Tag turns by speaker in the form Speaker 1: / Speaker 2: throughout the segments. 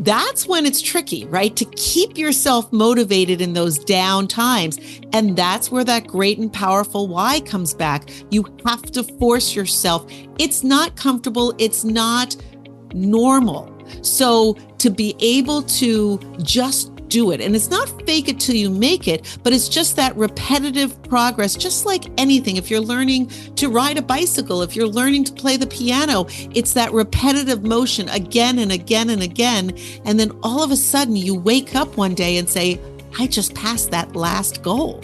Speaker 1: That's when it's tricky, right? To keep yourself motivated in those down times. And that's where that great and powerful why comes back. You have to force yourself. It's not comfortable. It's not normal. So to be able to just do it, and it's not fake it till you make it, but it's just that repetitive progress, just like anything. If you're learning to ride a bicycle, if you're learning to play the piano, it's that repetitive motion again and again and again. And then all of a sudden you wake up one day and say, I just passed that last goal.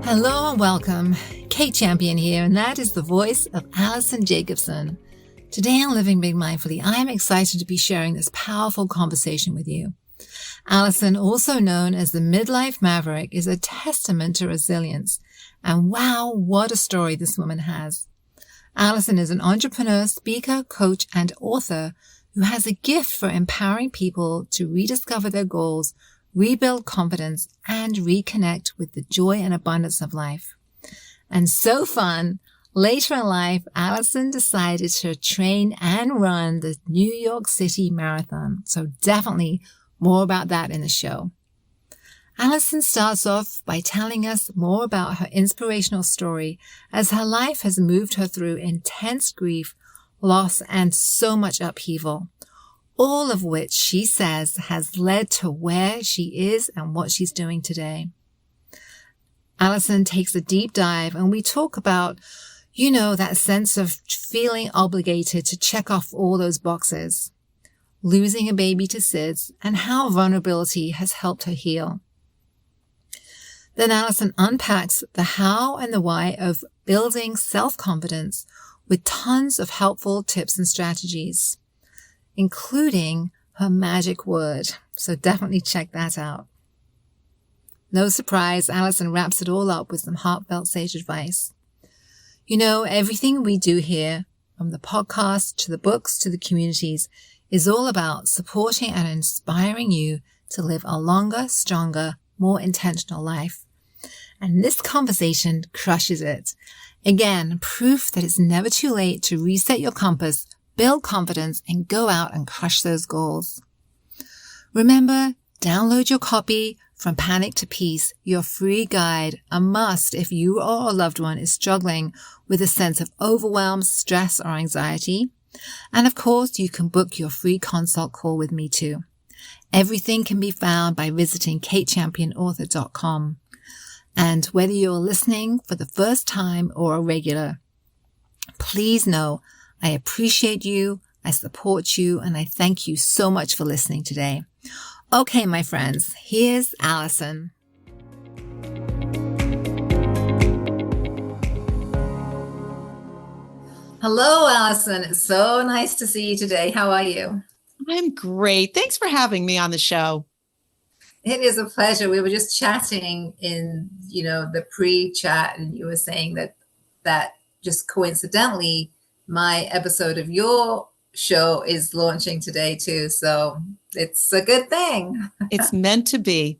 Speaker 2: Hello and welcome. Kate Champion here, and that is the voice of Alison Jacobson. Today on Living Big Mindfully, I am excited to be sharing this powerful conversation with you. Alison, also known as the Midlife Maverick, is a testament to resilience. And wow, what a story this woman has. Alison is an entrepreneur, speaker, coach, and author who has a gift for empowering people to rediscover their goals, rebuild confidence, and reconnect with the joy and abundance of life. And so fun! Later in life, Alison decided to train and run the New York City Marathon. So definitely more about that in the show. Alison starts off by telling us more about her inspirational story as her life has moved her through intense grief, loss, and so much upheaval. All of which she says has led to where she is and what she's doing today. Alison takes a deep dive and we talk about that sense of feeling obligated to check off all those boxes, losing a baby to SIDS, and how vulnerability has helped her heal. Then Alison unpacks the how and the why of building self-confidence with tons of helpful tips and strategies, including her magic word. So definitely check that out. No surprise, Alison wraps it all up with some heartfelt sage advice. Everything we do here, from the podcast to the books to the communities, is all about supporting and inspiring you to live a longer, stronger, more intentional life. And this conversation crushes it. Again, proof that it's never too late to reset your compass, build confidence, and go out and crush those goals. Remember, download your copy From Panic to Peace, your free guide, a must if you or a loved one is struggling with a sense of overwhelm, stress, or anxiety. And of course, you can book your free consult call with me too. Everything can be found by visiting katechampionauthor.com. And whether you're listening for the first time or a regular, please know I appreciate you, I support you, and I thank you so much for listening today. Okay, my friends, here's Alison. Hello, Alison. It's so nice to see you today. How are you?
Speaker 1: I'm great. Thanks for having me on the show.
Speaker 2: It is a pleasure. We were just chatting in, the pre-chat, and you were saying that just coincidentally, my episode of your show is launching today too. So it's a good thing.
Speaker 1: It's meant to be.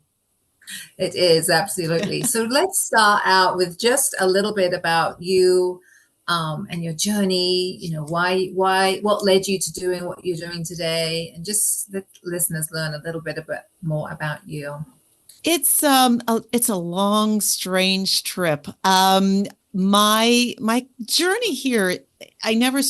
Speaker 2: It is, absolutely. So let's start out with just a little bit about you and your journey, what led you to doing what you're doing today, and just let listeners learn a little bit more about you.
Speaker 1: It's a long, strange trip. My journey here, I never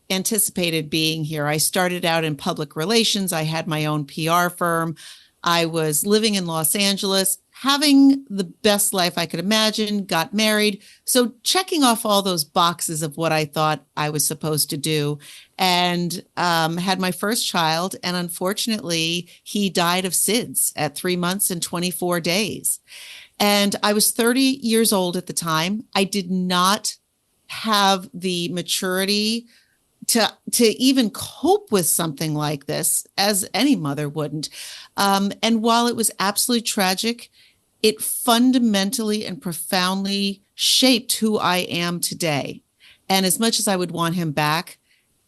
Speaker 1: anticipated being here. I started out in public relations. I had my own PR firm. I was living in Los Angeles, having the best life I could imagine, got married. So checking off all those boxes of what I thought I was supposed to do, and had my first child. And unfortunately, he died of SIDS at 3 months and 24 days. And I was 30 years old at the time. I did not have the maturity to even cope with something like this, as any mother wouldn't. And while it was absolutely tragic, it fundamentally and profoundly shaped who I am today. And as much as I would want him back,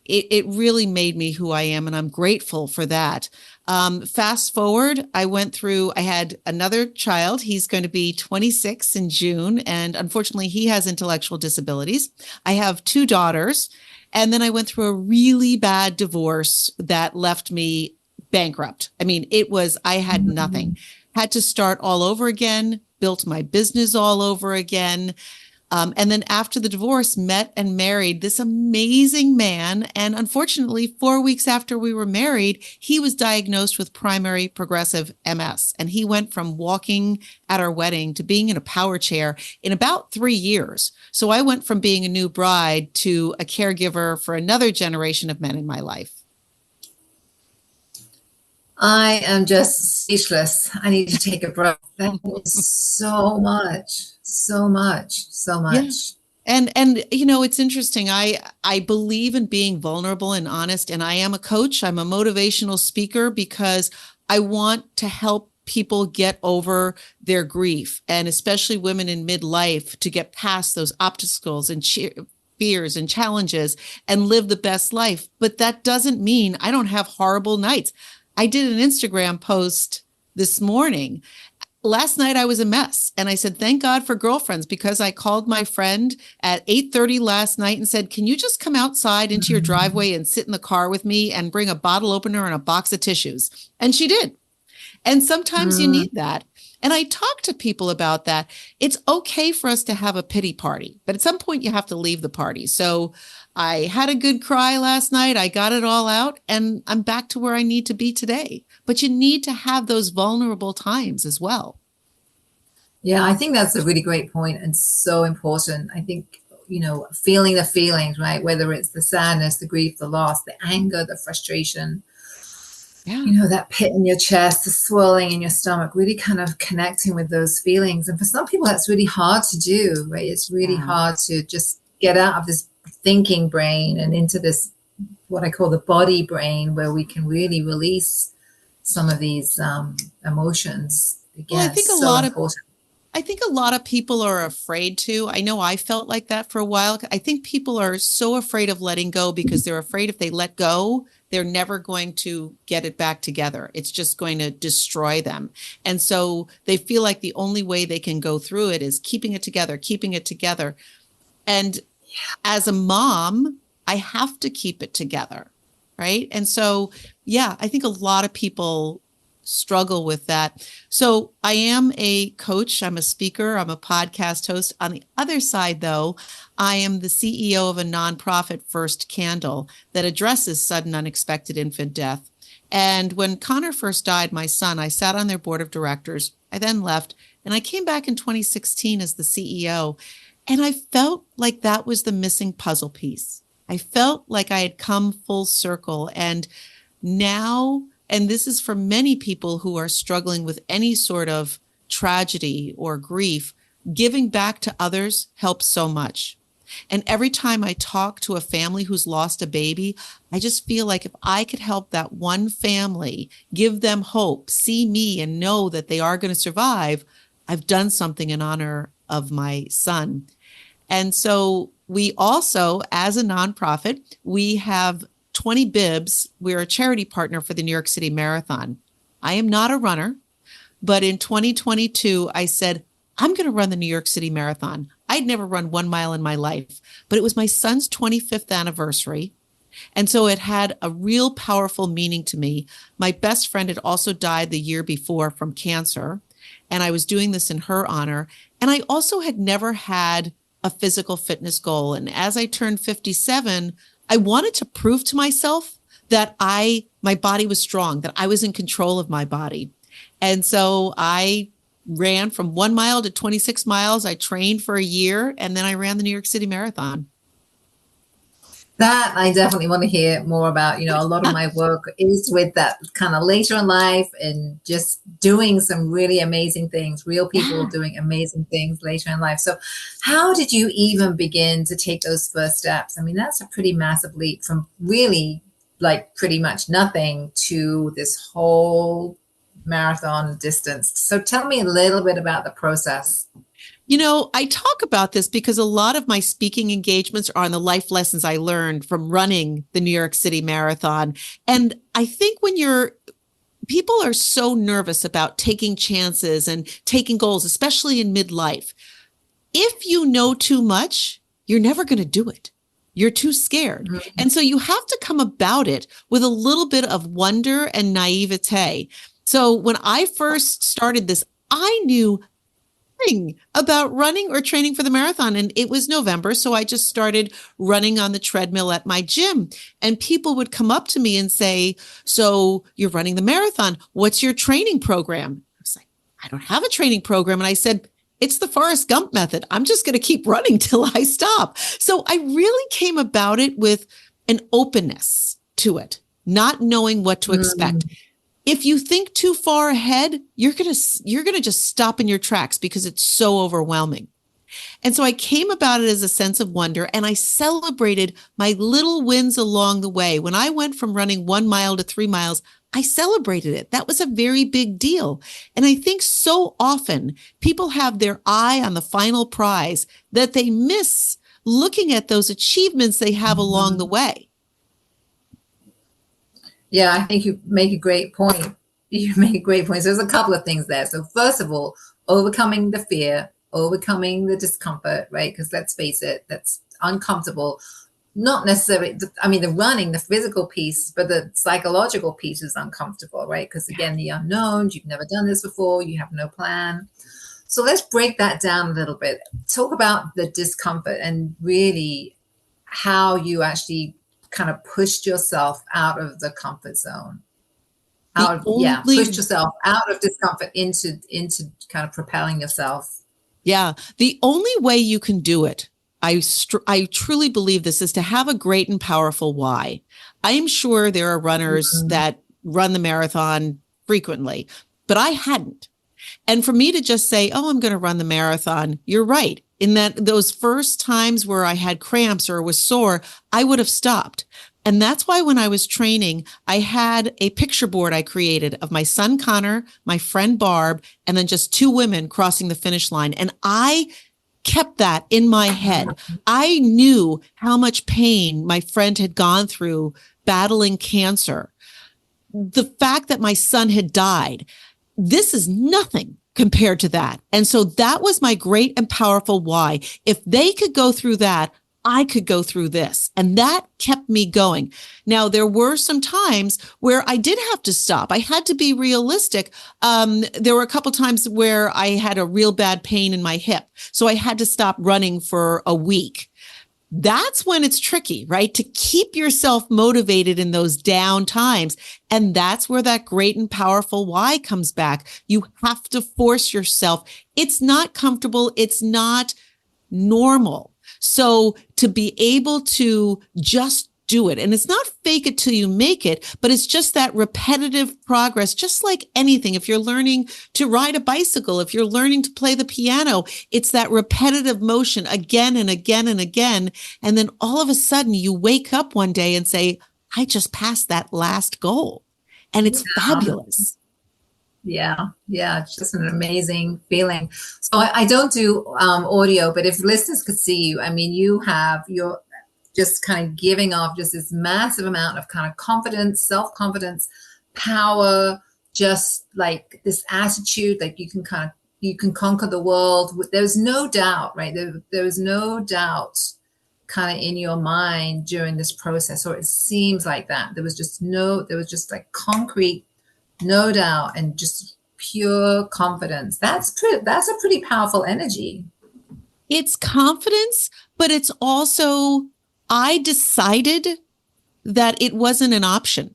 Speaker 1: it really made me who I am, and I'm grateful for that. Fast forward, I had another child. He's going to be 26 in June, and unfortunately, he has intellectual disabilities. I have 2 daughters, And then I went through a really bad divorce that left me bankrupt. I mean, I had nothing, had to start all over again, built my business all over again. And then after the divorce, met and married this amazing man. And unfortunately, 4 weeks after we were married, he was diagnosed with primary progressive MS. And he went from walking at our wedding to being in a power chair in about 3 years. So I went from being a new bride to a caregiver for another generation of men in my life.
Speaker 2: I am just speechless. I need to take a breath. That was so much, so much, so much.
Speaker 1: Yeah. And you know, it's interesting. I believe in being vulnerable and honest, and I am a coach. I'm a motivational speaker because I want to help people get over their grief, and especially women in midlife, to get past those obstacles and fears and challenges and live the best life. But that doesn't mean I don't have horrible nights. I did an Instagram post this morning. Last night I was a mess, and I said, thank God for girlfriends, because I called my friend at 8:30 last night and said, can you just come outside into your driveway and sit in the car with me and bring a bottle opener and a box of tissues? And she did. And sometimes you need that. And I talk to people about that. It's okay for us to have a pity party, but at some point you have to leave the party. So I had a good cry last night. I got it all out, and I'm back to where I need to be today. But you need to have those vulnerable times as well.
Speaker 2: Yeah, I think that's a really great point and so important. I think, you know, feeling the feelings, right? Whether it's the sadness, the grief, the loss, the anger, the frustration, you know, that pit in your chest, the swirling in your stomach, really kind of connecting with those feelings. And for some people, that's really hard to do, right? It's really hard to just get out of this thinking brain and into this, what I call the body brain, where we can really release some of these emotions. Again,
Speaker 1: well, I think a lot of people are afraid to. I know I felt like that for a while. I think people are so afraid of letting go because they're afraid if they let go, they're never going to get it back together. It's just going to destroy them. And so they feel like the only way they can go through it is keeping it together, keeping it together. And as a mom, I have to keep it together, right? And so, yeah, I think a lot of people struggle with that. So I am a coach, I'm a speaker, I'm a podcast host. On the other side, though, I am the CEO of a nonprofit, First Candle, that addresses sudden unexpected infant death. And when Connor first died, my son, I sat on their board of directors. I then left, and I came back in 2016 as the CEO. And I felt like that was the missing puzzle piece. I felt like I had come full circle. And now, and this is for many people who are struggling with any sort of tragedy or grief, giving back to others helps so much. And every time I talk to a family who's lost a baby, I just feel like if I could help that one family, give them hope, see me and know that they are going to survive, I've done something in honor of my son. And so we also, as a nonprofit, we have 20 Bibs. We're a charity partner for the New York City Marathon. I am not a runner, but in 2022, I said, I'm going to run the New York City Marathon. I'd never run 1 mile in my life, but it was my son's 25th anniversary. And so it had a real powerful meaning to me. My best friend had also died the year before from cancer, and I was doing this in her honor. And I also had never had a physical fitness goal. And as I turned 57, I wanted to prove to myself that my body was strong, that I was in control of my body. And so I ran from 1 mile to 26 miles. I trained for a year, and then I ran the New York City Marathon.
Speaker 2: That I definitely want to hear more about. You know, a lot of my work is with that kind of later in life and just doing some really amazing things, real people doing amazing things later in life. So how did you even begin to take those first steps? I mean, that's a pretty massive leap from really like pretty much nothing to this whole marathon distance. So tell me a little bit about the process.
Speaker 1: You know, I talk about this because a lot of my speaking engagements are on the life lessons I learned from running the New York City Marathon. And I think when people are so nervous about taking chances and taking goals, especially in midlife, if you know too much, you're never going to do it. You're too scared.
Speaker 2: Mhm.
Speaker 1: And so you have to come about it with a little bit of wonder and naivete. So when I first started this, I knew nothing about running or training for the marathon. And it was November. So I just started running on the treadmill at my gym. And people would come up to me and say, so you're running the marathon. What's your training program? I was like, I don't have a training program. And I said, it's the Forrest Gump method. I'm just going to keep running till I stop. So I really came about it with an openness to it, not knowing what to expect. If you think too far ahead, you're going to just stop in your tracks because it's so overwhelming. And so I came about it as a sense of wonder, and I celebrated my little wins along the way. When I went from running 1 mile to 3 miles, I celebrated it. That was a very big deal. And I think so often people have their eye on the final prize that they miss looking at those achievements they have along the way.
Speaker 2: Yeah, I think you make a great point. You make a great point. So there's a couple of things there. So first of all, overcoming the fear, overcoming the discomfort, right? Because let's face it, that's uncomfortable. Not necessarily, I mean, the running, the physical piece, but the psychological piece is uncomfortable, right? Because again, the unknown, you've never done this before, you have no plan. So let's break that down a little bit. Talk about the discomfort and really how you actually kind of pushed yourself out of the comfort zone. Pushed yourself out of discomfort into kind of propelling yourself.
Speaker 1: Yeah. The only way you can do it, I truly believe this, is to have a great and powerful why. I am sure there are runners that run the marathon frequently, but I hadn't. And for me to just say, oh, I'm going to run the marathon, you're right. In that those first times where I had cramps or was sore, I would have stopped. And that's why when I was training, I had a picture board I created of my son, Connor, my friend, Barb, and then just 2 women crossing the finish line. And I kept that in my head. I knew how much pain my friend had gone through battling cancer. The fact that my son had died, this is nothing compared to that. And so that was my great and powerful why. If they could go through that, I could go through this. And that kept me going. Now, there were some times where I did have to stop. I had to be realistic. There were a couple times where I had a real bad pain in my hip. So I had to stop running for a week. That's when it's tricky, right? To keep yourself motivated in those down times. And that's where that great and powerful why comes back. You have to force yourself. It's not comfortable. It's not normal. So to be able to just do it, and it's not fake it till you make it, but it's just that repetitive progress, just like anything. If you're learning to ride a bicycle, if you're learning to play the piano, it's that repetitive motion again and again and again. And then all of a sudden you wake up one day and say, I just passed that last goal. And it's fabulous.
Speaker 2: Yeah. It's just an amazing feeling. So I don't do audio, but if listeners could see you, I mean, you're just kind of giving off just this massive amount of kind of confidence, self-confidence, power, just like this attitude, like you can conquer the world. There's no doubt, right? There was no doubt kind of in your mind during this process, or it seems like that. There was just like concrete, no doubt, and just pure confidence. That's a pretty powerful energy.
Speaker 1: It's confidence, but it's also, I decided that it wasn't an option.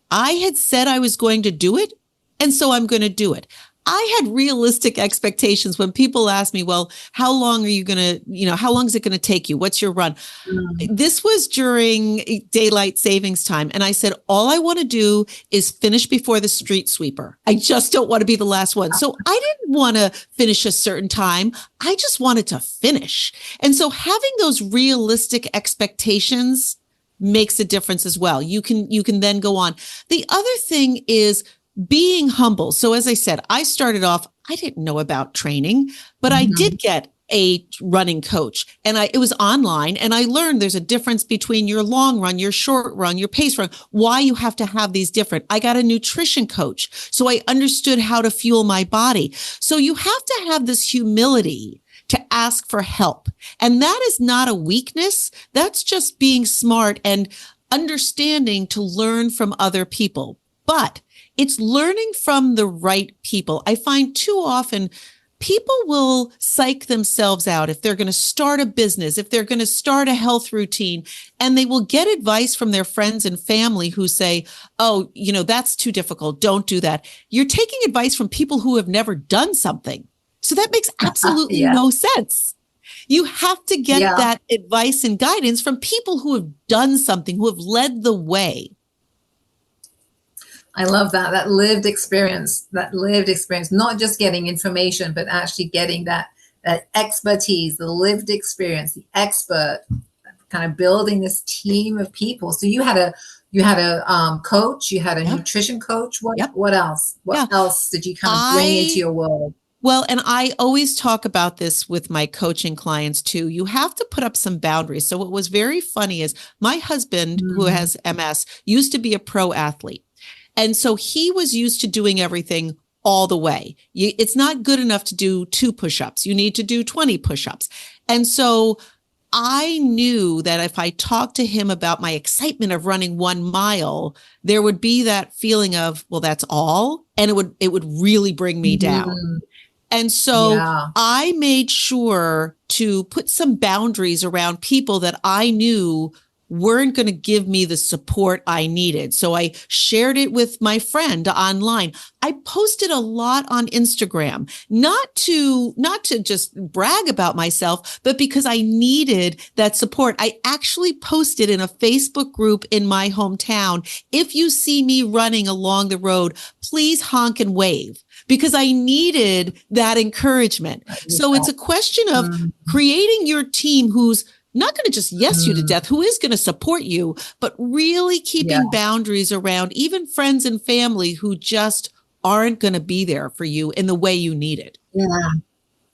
Speaker 1: I had said I was going to do it, and so I'm going to do it. I had realistic expectations when people asked me, well, how long are you going to, how long is it going to take you? What's your run? This was during daylight savings time. And I said, all I want to do is finish before the street sweeper. I just don't want to be the last one. So I didn't want to finish a certain time. I just wanted to finish. And so having those realistic expectations makes a difference as well. You can then go on. The other thing is being humble. So as I said, I started off, I didn't know about training, but I did get a running coach, and it was online, and I learned there's a difference between your long run, your short run, your pace run, why you have to have these different. I got a nutrition coach, so I understood how to fuel my body. So you have to have this humility to ask for help. And that is not a weakness. That's just being smart and understanding to learn from other people. But it's learning from the right people. I find too often people will psych themselves out if they're going to start a business, if they're going to start a health routine, and they will get advice from their friends and family who say, oh, that's too difficult. Don't do that. You're taking advice from people who have never done something. So that makes absolutely no sense. You have to get that advice and guidance from people who have done something, who have led the way.
Speaker 2: I love that lived experience, not just getting information, but actually getting that expertise, the lived experience, the expert, kind of building this team of people. So you had a coach, you had a nutrition coach. What else? What else did you kind of bring into your world?
Speaker 1: Well, and I always talk about this with my coaching clients too. You have to put up some boundaries. So what was very funny is my husband, who has MS, used to be a pro athlete. And so he was used to doing everything all the way. It's not good enough to do 2 push-ups. You need to do 20 push-ups. And so I knew that if I talked to him about my excitement of running 1 mile, there would be that feeling of, well, that's all. And it would really bring me down. And so I made sure to put some boundaries around people that I knew weren't going to give me the support I needed. So I shared it with my friend online. I posted a lot on Instagram, not to just brag about myself, but because I needed that support. I actually posted in a Facebook group in my hometown, if you see me running along the road, please honk and wave, because I needed that encouragement. So it's a question of creating your team who's not going to just yes you to death, who is going to support you, but really keeping boundaries around even friends and family who just aren't going to be there for you in the way you need it.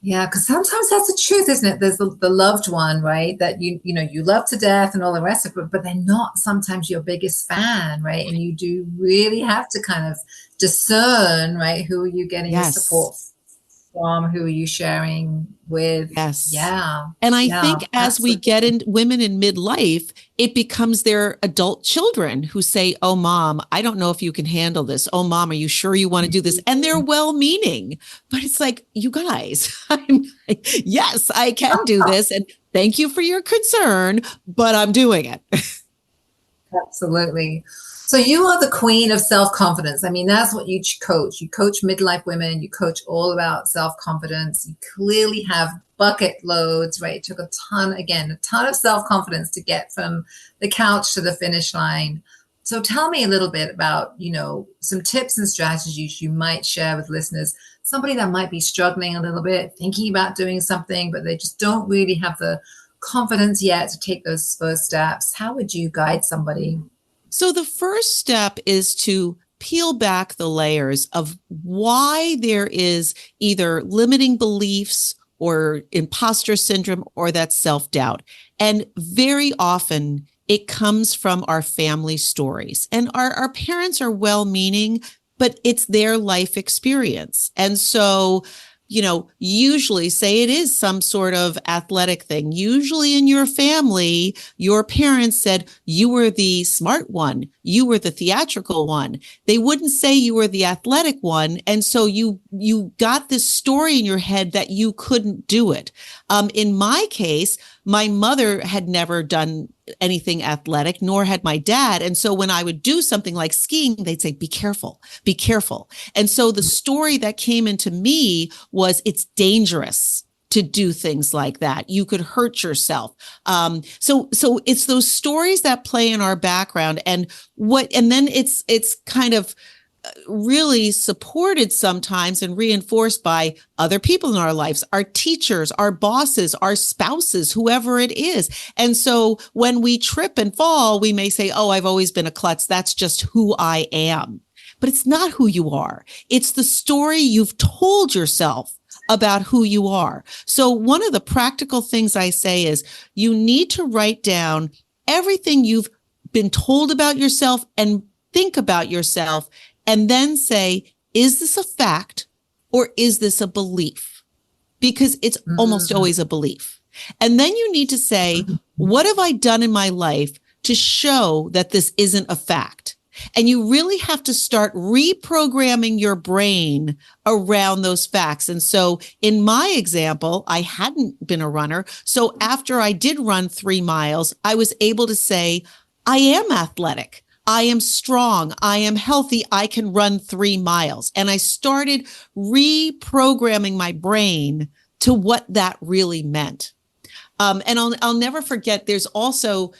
Speaker 2: Yeah, because sometimes that's the truth, isn't it? There's the loved one, right? That you love to death and all the rest of it, but they're not sometimes your biggest fan, right? And you do really have to kind of discern, right? Who are you getting your support from? Who are you sharing with?
Speaker 1: And I think as we get in women in midlife, it becomes their adult children who say, oh, mom, I don't know if you can handle this. Oh, mom, are you sure you want to do this? And they're well-meaning, but it's like, you guys, I'm like, yes, I can do this. And thank you for your concern, but I'm doing it.
Speaker 2: Absolutely. So you are the queen of self-confidence. I mean, that's what you coach. You coach midlife women. You coach all about self-confidence. You clearly have bucket loads, right? It took a ton of self-confidence to get from the couch to the finish line. So tell me a little bit about, some tips and strategies you might share with listeners. Somebody that might be struggling a little bit, thinking about doing something, but they just don't really have the confidence yet to take those first steps. How would you guide somebody?
Speaker 1: So the first step is to peel back the layers of why there is either limiting beliefs or imposter syndrome or that self-doubt. And very often it comes from our family stories. And our parents are well-meaning, but it's their life experience. And so usually say it is some sort of athletic thing. Usually in your family, your parents said you were the smart one. You were the theatrical one. They wouldn't say you were the athletic one. And so you got this story in your head that you couldn't do it. In my case, my mother had never done anything athletic, nor had my dad. And so when I would do something like skiing, they'd say, be careful, be careful. And so the story that came into me was it's dangerous to do things like that. You could hurt yourself. So it's those stories that play in our background and then it's kind of really supported sometimes and reinforced by other people in our lives, our teachers, our bosses, our spouses, whoever it is. And so when we trip and fall, we may say, oh, I've always been a klutz. That's just who I am. But it's not who you are. It's the story you've told yourself about who you are. So one of the practical things I say is you need to write down everything you've been told about yourself and think about yourself. And then say, is this a fact or is this a belief? because it's almost always a belief. And then you need to say, what have I done in my life to show that this isn't a fact? And you really have to start reprogramming your brain around those facts. And so in my example, I hadn't been a runner. So after I did run 3 miles, I was able to say, I am athletic. I am strong. I am healthy. I can run 3 miles. And I started reprogramming my brain to what that really meant. And I'll never forget, there's also,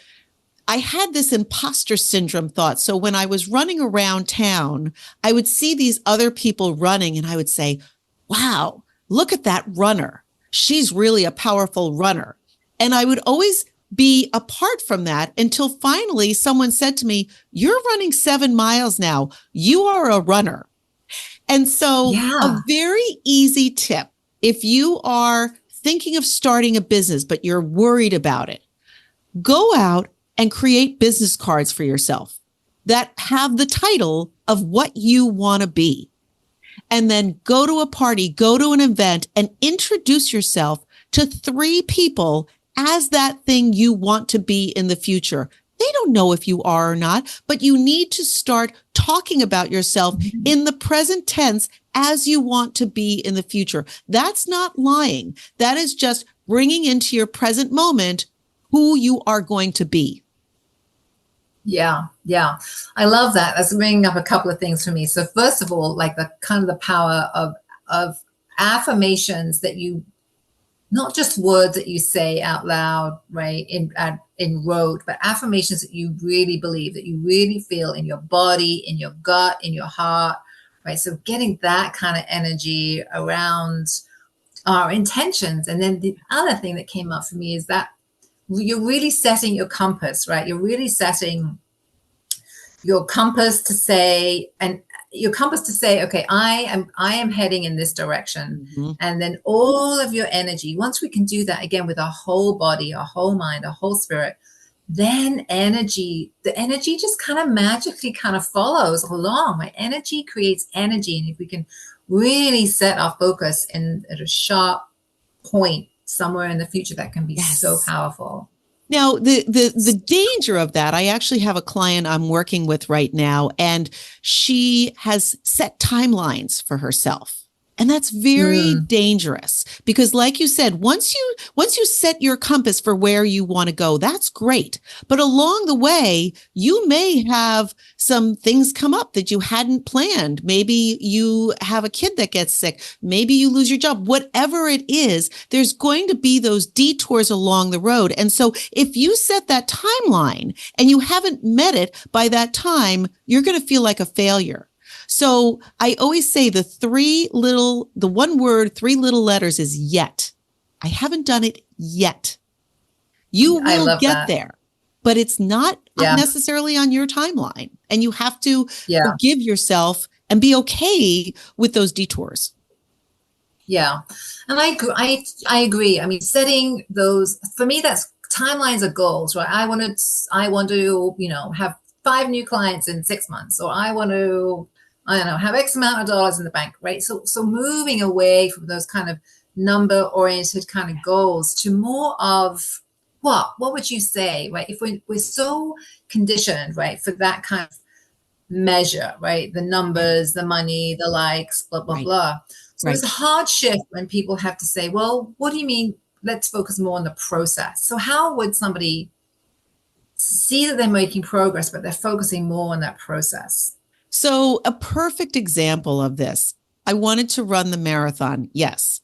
Speaker 1: I had this imposter syndrome thought. So when I was running around town, I would see these other people running and I would say, wow, look at that runner. She's really a powerful runner. And I would always be apart from that until finally someone said to me, you're running 7 miles now. You are a runner. And so a very easy tip, if you are thinking of starting a business, but you're worried about it, go out and create business cards for yourself that have the title of what you want to be. And then go to a party, go to an event, and introduce yourself to 3 people as that thing you want to be in the future. They don't know if you are or not, but you need to start talking about yourself in the present tense as you want to be in the future. That's not lying. That is just bringing into your present moment who you are going to be.
Speaker 2: Yeah. I love that. That's bringing up a couple of things for me. So first of all, like the kind of the power of affirmations that you, not just words that you say out loud, right, in rote, but affirmations that you really believe, that you really feel in your body, in your gut, in your heart, right? So getting that kind of energy around our intentions. And then the other thing that came up for me is that you're really setting your compass, right? You're really setting your compass to say, okay, I am heading in this direction. Mm-hmm. And then all of your energy, once we can do that again with our whole body, our whole mind, our whole spirit, then the energy just kind of magically kind of follows along, right? Energy creates energy. And if we can really set our focus at a sharp point somewhere in the future, that can be so powerful.
Speaker 1: Now, the danger of that, I actually have a client I'm working with right now, and she has set timelines for herself. And that's very dangerous because, like you said, once you set your compass for where you want to go, that's great. But along the way, you may have some things come up that you hadn't planned. Maybe you have a kid that gets sick. Maybe you lose your job. Whatever it is, there's going to be those detours along the road. And so if you set that timeline and you haven't met it by that time, you're going to feel like a failure. So I always say the 3 little letters is yet. I haven't done it yet. You will get there, but it's not necessarily on your timeline. And you have to forgive yourself and be okay with those detours.
Speaker 2: Yeah. And I agree. I mean, setting those, for me, that's timelines are goals, right? I want to, have 5 new clients in 6 months, or I want to, have X amount of dollars in the bank, right? So moving away from those kind of number-oriented kind of goals to more of what would you say, right? If we're so conditioned, right, for that kind of measure, right? The numbers, the money, the likes, blah, blah, blah. So it's a hard shift when people have to say, well, what do you mean? Let's focus more on the process. So how would somebody see that they're making progress, but they're focusing more on that process?
Speaker 1: So a perfect example of this, I wanted to run the marathon. Yes.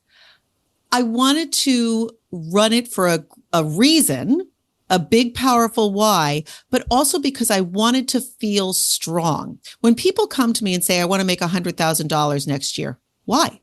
Speaker 1: I wanted to run it for a reason, a big, powerful why, but also because I wanted to feel strong. When people come to me and say, I want to make $100,000 next year, why?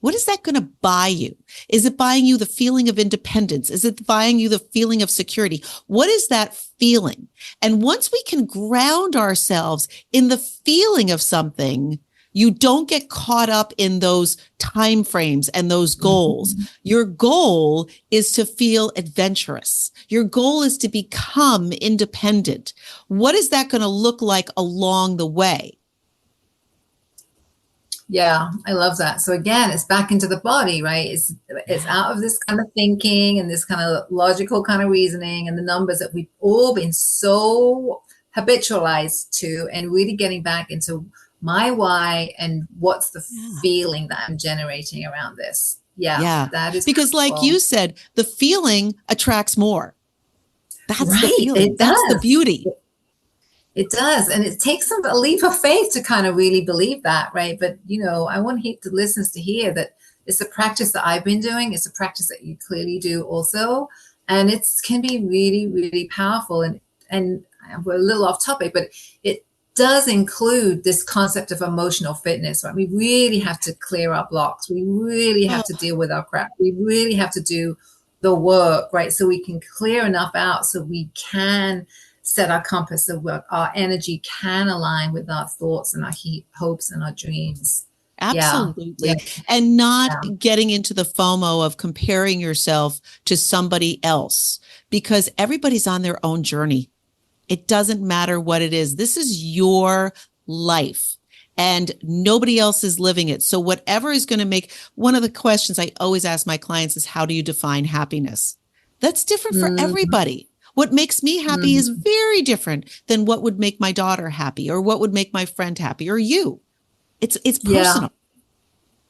Speaker 1: What is that going to buy you? Is it buying you the feeling of independence? Is it buying you the feeling of security? What is that feeling? And once we can ground ourselves in the feeling of something, you don't get caught up in those time frames and those goals. Mm-hmm. Your goal is to feel adventurous. Your goal is to become independent. What is that going to look like along the way?
Speaker 2: Yeah, I love that. So again, it's back into the body, right? It's out of this kind of thinking and this kind of logical kind of reasoning and the numbers that we've all been so habitualized to, and really getting back into my why and what's the feeling that I'm generating around this. Yeah, that is
Speaker 1: because
Speaker 2: powerful.
Speaker 1: like you said, the feeling attracts more. That's
Speaker 2: right,
Speaker 1: the feeling. That's the beauty.
Speaker 2: It does. And it takes a leap of faith to kind of really believe that, right? But, I want the listeners to hear that it's a practice that I've been doing. It's a practice that you clearly do also. And it can be really, really powerful. And we're a little off topic, but it does include this concept of emotional fitness, right? We really have to clear our blocks. We really have to deal with our crap. We really have to do the work, right? So we can clear enough out so we can set our compass so our energy can align with our thoughts and our hopes and our dreams.
Speaker 1: Absolutely. Yeah. And not getting into the FOMO of comparing yourself to somebody else, because everybody's on their own journey. It doesn't matter what it is. This is your life and nobody else is living it. So whatever is going to make, one of the questions I always ask my clients is, how do you define happiness? That's different for everybody. What makes me happy is very different than what would make my daughter happy or what would make my friend happy or you. It's personal.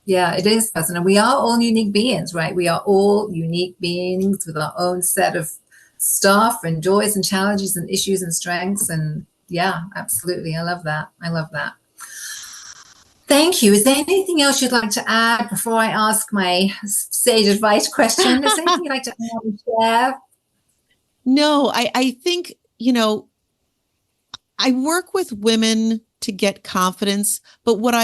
Speaker 2: Yeah, it is personal. We are all unique beings, right? We are all unique beings with our own set of stuff and joys and challenges and issues and strengths. And yeah, absolutely. I love that. Thank you. Is there anything else you'd like to add before I ask my sage advice question? Is there anything you'd like to add and share?
Speaker 1: No, I think, I work with women to get confidence, but what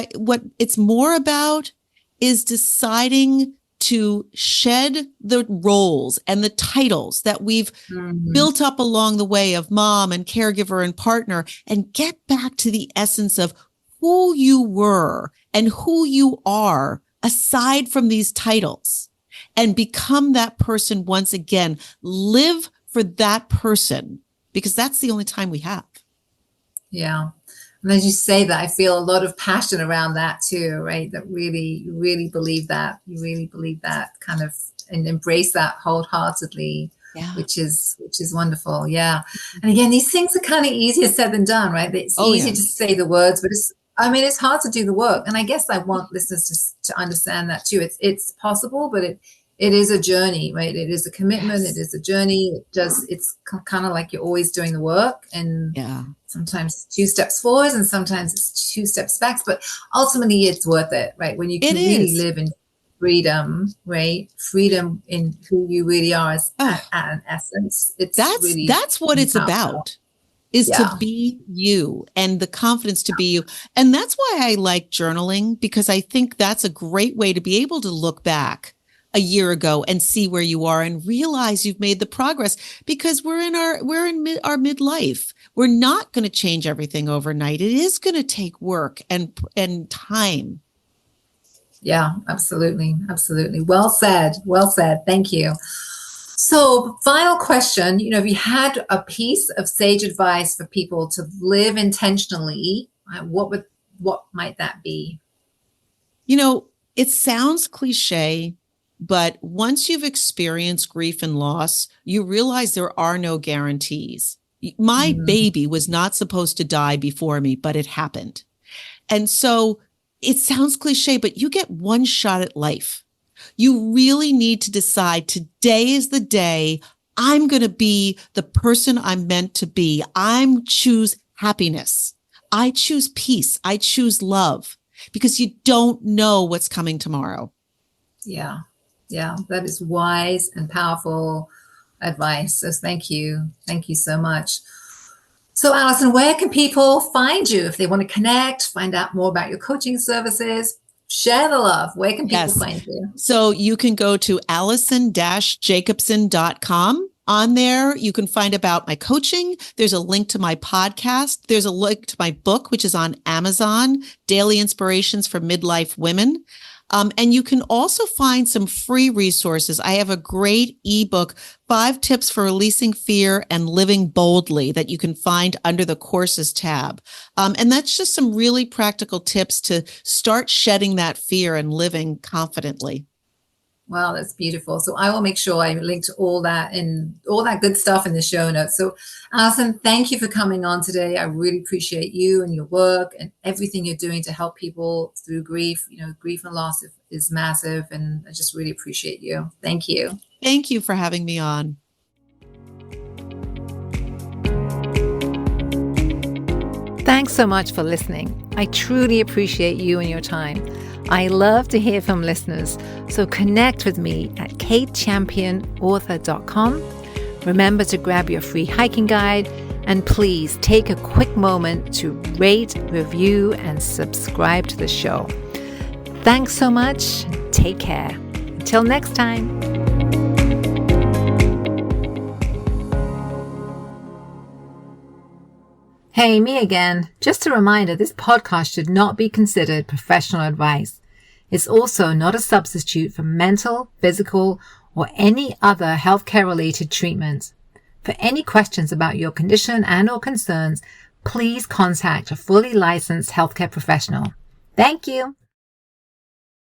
Speaker 1: it's more about is deciding to shed the roles and the titles that we've built up along the way of mom and caregiver and partner, and get back to the essence of who you were and who you are aside from these titles, and become that person once again. Live for that person, because that's the only time we have.
Speaker 2: Yeah. And as you say that, I feel a lot of passion around that too, right? That really, you really believe that. You really believe that kind of, and embrace that wholeheartedly, which is wonderful. Yeah. And again, these things are kind of easier said than done, right? It's easy to say the words, but it's hard to do the work. And I guess I want listeners to understand that too. It's possible, but it is a journey, right? It is a commitment. It is a journey. It's kind of like you're always doing the work, and sometimes 2 steps forward and sometimes it's 2 steps back, but ultimately it's worth it, right? When you can really live in freedom, right? Freedom in who you really are as an essence.
Speaker 1: That's what it's about, is to be you, and the confidence to be you. And that's why I like journaling, because I think that's a great way to be able to look back a year ago and see where you are and realize you've made the progress, because we're in our midlife. We're not going to change everything overnight. It is going to take work and time.
Speaker 2: Yeah, absolutely. Absolutely. Well said. Well said. Thank you. So final question, if you had a piece of sage advice for people to live intentionally, what might that be?
Speaker 1: It sounds cliche, but once you've experienced grief and loss, you realize there are no guarantees. My baby was not supposed to die before me, but it happened. And so it sounds cliche, but you get one shot at life. You really need to decide, today is the day I'm going to be the person I'm meant to be. I choose happiness. I choose peace. I choose love, because you don't know what's coming tomorrow.
Speaker 2: Yeah. Yeah, that is wise and powerful advice. So thank you. Thank you so much. So Alison, where can people find you if they want to connect, find out more about your coaching services, share the love? Where can people find you?
Speaker 1: So you can go to Alison-Jacobson.com. On there, you can find about my coaching. There's a link to my podcast. There's a link to my book, which is on Amazon, Daily Inspirations for Midlife Women. And you can also find some free resources. I have a great ebook, 5 Tips for Releasing Fear and Living Boldly, that you can find under the courses tab. And that's just some really practical tips to start shedding that fear and living confidently.
Speaker 2: Wow, that's beautiful. So I will make sure I link to all that and all that good stuff in the show notes. So Alison, thank you for coming on today. I really appreciate you and your work and everything you're doing to help people through grief. Grief and loss is massive, and I just really appreciate you. Thank you.
Speaker 1: Thank you for having me on.
Speaker 2: Thanks so much for listening. I truly appreciate you and your time. I love to hear from listeners, so connect with me at katechampionauthor.com. Remember to grab your free hiking guide, and please take a quick moment to rate, review, and subscribe to the show. Thanks so much. Take care. Until next time. Hey, me again. Just a reminder, this podcast should not be considered professional advice. It's also not a substitute for mental, physical, or any other healthcare-related treatment. For any questions about your condition and or concerns, please contact a fully licensed healthcare professional. Thank you.